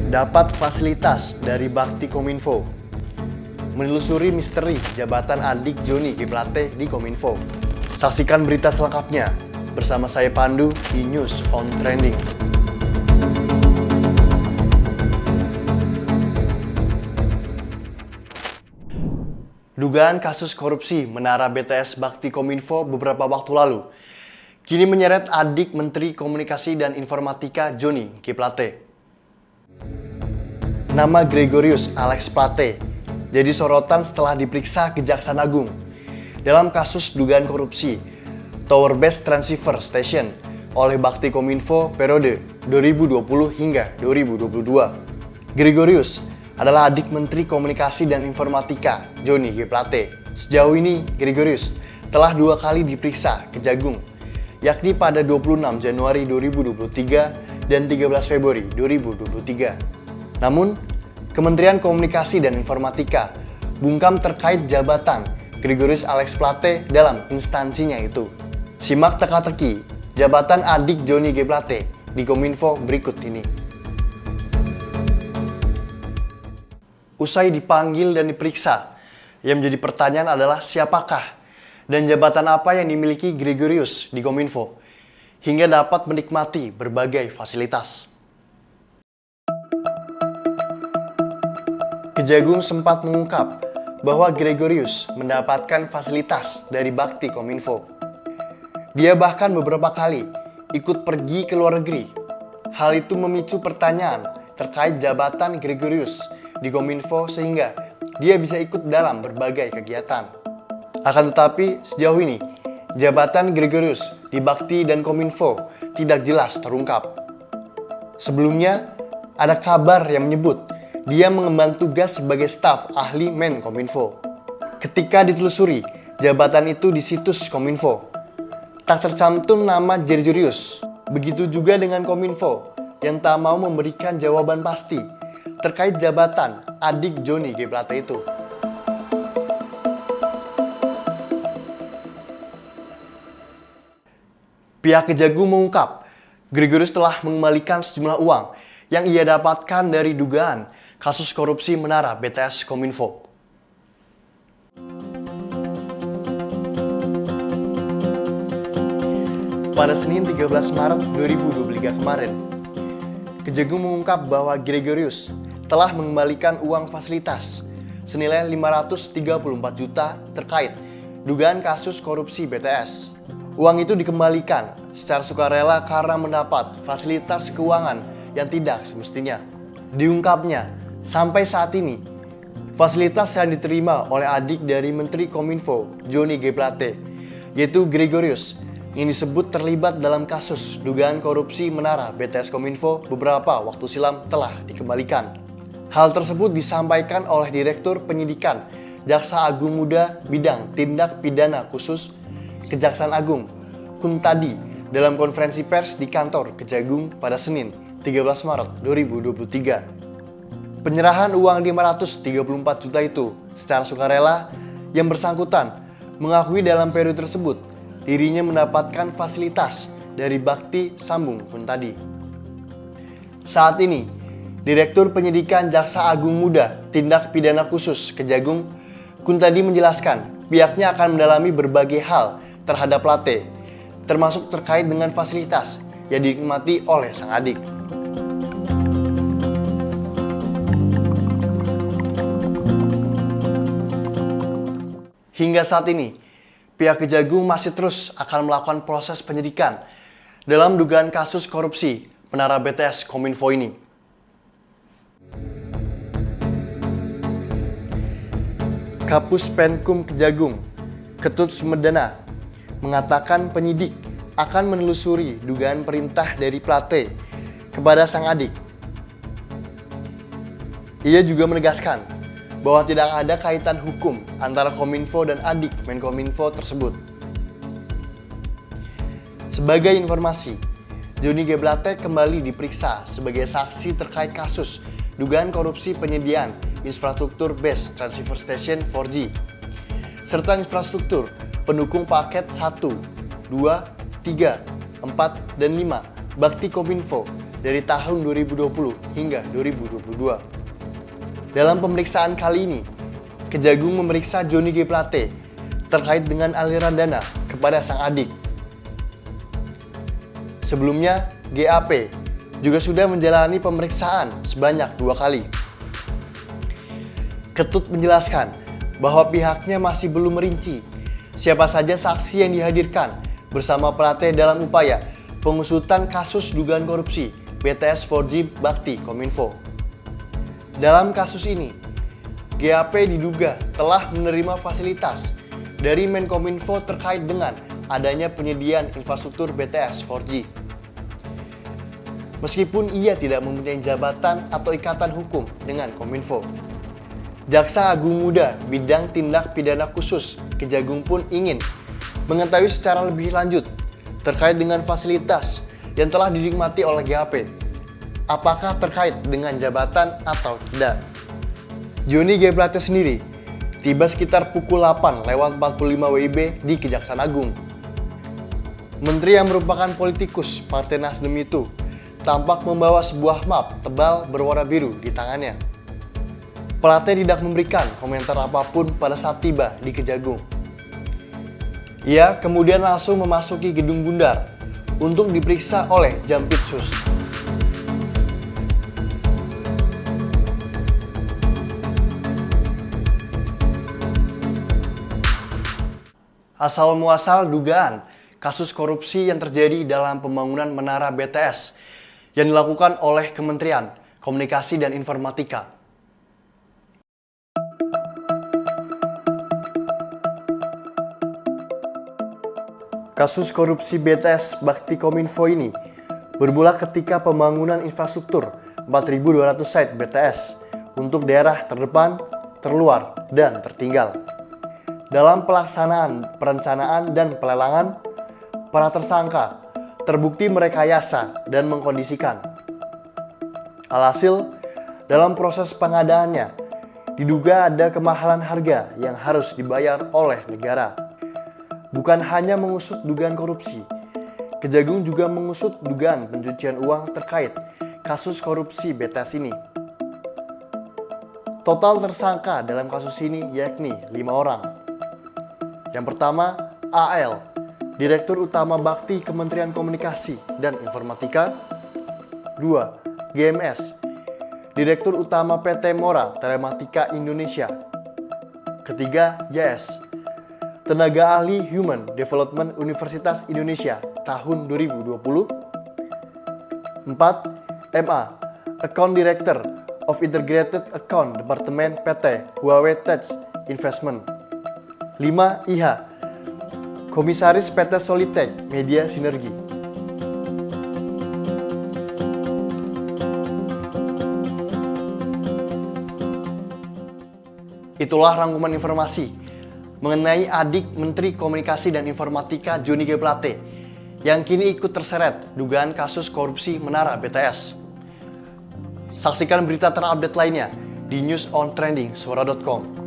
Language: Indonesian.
Dapat fasilitas dari Bakti Kominfo. Menelusuri misteri jabatan adik Joni G. Plate di Kominfo. Saksikan berita selengkapnya bersama saya Pandu di News on Trending. Dugaan kasus korupsi Menara BTS Bakti Kominfo beberapa waktu lalu kini menyeret adik Menteri Komunikasi dan Informatika Joni G. Plate. Nama Gregorius Alex Plate jadi sorotan setelah diperiksa Kejaksaan Agung dalam kasus dugaan korupsi Tower Base Transceiver Station oleh Bakti Kominfo periode 2020 hingga 2022. Gregorius adalah adik Menteri Komunikasi dan Informatika Joni G. Plate. Sejauh ini Gregorius telah 2 kali diperiksa Kejagung, yakni pada 26 Januari 2023 dan 13 Februari 2023. Namun, Kementerian Komunikasi dan Informatika bungkam terkait jabatan Gregorius Alex Plate dalam instansinya itu. Simak teka-teki jabatan adik Joni G. Plate di Kominfo berikut ini. Usai dipanggil dan diperiksa, yang menjadi pertanyaan adalah siapakah dan jabatan apa yang dimiliki Gregorius di Kominfo hingga dapat menikmati berbagai fasilitas. Kejagung sempat mengungkap bahwa Gregorius mendapatkan fasilitas dari Bakti Kominfo. Dia bahkan beberapa kali ikut pergi ke luar negeri. Hal itu memicu pertanyaan terkait jabatan Gregorius di Kominfo sehingga dia bisa ikut dalam berbagai kegiatan. Akan tetapi sejauh ini jabatan Gregorius di Bakti dan Kominfo tidak jelas terungkap. Sebelumnya ada kabar yang menyebut dia mengemban tugas sebagai staf ahli Menkominfo. Ketika ditelusuri jabatan itu di situs Kominfo, tak tercantum nama Gregorius. Begitu juga dengan Kominfo yang tak mau memberikan jawaban pasti terkait jabatan adik Joni G. Plate itu. Pihak Kejagung mengungkap Gregorius telah mengembalikan sejumlah uang yang ia dapatkan dari dugaan kasus korupsi Menara BTS Kominfo. Pada Senin 13 Maret 2023 kemarin, Kejagung mengungkap bahwa Gregorius telah mengembalikan uang fasilitas senilai 534 juta terkait dugaan kasus korupsi BTS. Uang itu dikembalikan secara sukarela karena mendapat fasilitas keuangan yang tidak semestinya. Diungkapnya, sampai saat ini, fasilitas yang diterima oleh adik dari Menteri Kominfo, Joni G. Plate, yaitu Gregorius, yang disebut terlibat dalam kasus dugaan korupsi Menara BTS Kominfo beberapa waktu silam telah dikembalikan. Hal tersebut disampaikan oleh Direktur Penyidikan Jaksa Agung Muda Bidang Tindak Pidana Khusus Kejaksaan Agung, Kuntadi, dalam konferensi pers di kantor Kejagung pada Senin 13 Maret 2023. Penyerahan uang 534 juta itu secara sukarela, yang bersangkutan mengakui dalam periode tersebut dirinya mendapatkan fasilitas dari Bakti Sambung Kuntadi. Saat ini, Direktur Penyidikan Jaksa Agung Muda Tindak Pidana Khusus Kejagung, Kuntadi menjelaskan pihaknya akan mendalami berbagai hal terhadap Plate, termasuk terkait dengan fasilitas yang dinikmati oleh sang adik. Hingga saat ini, pihak Kejagung masih terus akan melakukan proses penyidikan dalam dugaan kasus korupsi Menara BTS Kominfo ini. Kapus Penkum Kejagung, Ketut Sumedana, mengatakan penyidik akan menelusuri dugaan perintah dari Plate kepada sang adik. Ia juga menegaskan bahwa tidak ada kaitan hukum antara Kominfo dan adik Menkominfo tersebut. Sebagai informasi, Joni G. Plate kembali diperiksa sebagai saksi terkait kasus dugaan korupsi penyediaan infrastruktur base transceiver station 4G serta infrastruktur pendukung paket 1, 2, 3, 4, dan 5 Bakti Kominfo dari tahun 2020 hingga 2022. Dalam pemeriksaan kali ini, Kejagung memeriksa Johnny G. Plate terkait dengan aliran dana kepada sang adik. Sebelumnya, GAP juga sudah menjalani pemeriksaan sebanyak 2 kali. Ketut menjelaskan bahwa pihaknya masih belum merinci siapa saja saksi yang dihadirkan bersama Plate dalam upaya pengusutan kasus dugaan korupsi BTS 4G Bakti Kominfo. Dalam kasus ini, GAP diduga telah menerima fasilitas dari Menkominfo terkait dengan adanya penyediaan infrastruktur BTS 4G. Meskipun ia tidak mempunyai jabatan atau ikatan hukum dengan Kominfo, Jaksa Agung Muda Bidang Tindak Pidana Khusus Kejagung pun ingin mengetahui secara lebih lanjut terkait dengan fasilitas yang telah dinikmati oleh GAP. Apakah terkait dengan jabatan atau tidak? Johnny G. Plate sendiri tiba sekitar pukul 8:45 WIB di Kejaksaan Agung. Menteri yang merupakan politikus Partai Nasdem itu tampak membawa sebuah map tebal berwarna biru di tangannya. Plate tidak memberikan komentar apapun pada saat tiba di Kejagung. Ia kemudian langsung memasuki Gedung Bundar untuk diperiksa oleh Jampitsus. Asal-muasal dugaan kasus korupsi yang terjadi dalam pembangunan menara BTS yang dilakukan oleh Kementerian Komunikasi dan Informatika. Kasus korupsi BTS Bakti Kominfo ini bermula ketika pembangunan infrastruktur 4.200 site BTS untuk daerah terdepan, terluar, dan tertinggal. Dalam pelaksanaan perencanaan dan pelelangan, para tersangka terbukti merekayasa dan mengkondisikan. Alhasil, dalam proses pengadaannya, diduga ada kemahalan harga yang harus dibayar oleh negara. Bukan hanya mengusut dugaan korupsi, Kejagung juga mengusut dugaan pencucian uang terkait kasus korupsi BTS ini. Total tersangka dalam kasus ini yakni 5 orang. Yang pertama, AL, Direktur Utama Bakti Kementerian Komunikasi dan Informatika. 2. GMS, Direktur Utama PT Mora Telematika Indonesia. Ketiga, YS, Tenaga Ahli Human Development Universitas Indonesia tahun 2020. 4. MA, Account Director of Integrated Account Department PT Huawei Tech Investment. 5. IH, Komisaris PT Solitech Media Sinergi. Itulah rangkuman informasi mengenai adik Menteri Komunikasi dan Informatika Johnny G. Plate yang kini ikut terseret dugaan kasus korupsi menara BTS. Saksikan berita terupdate lainnya di newsontrendingsuara.com.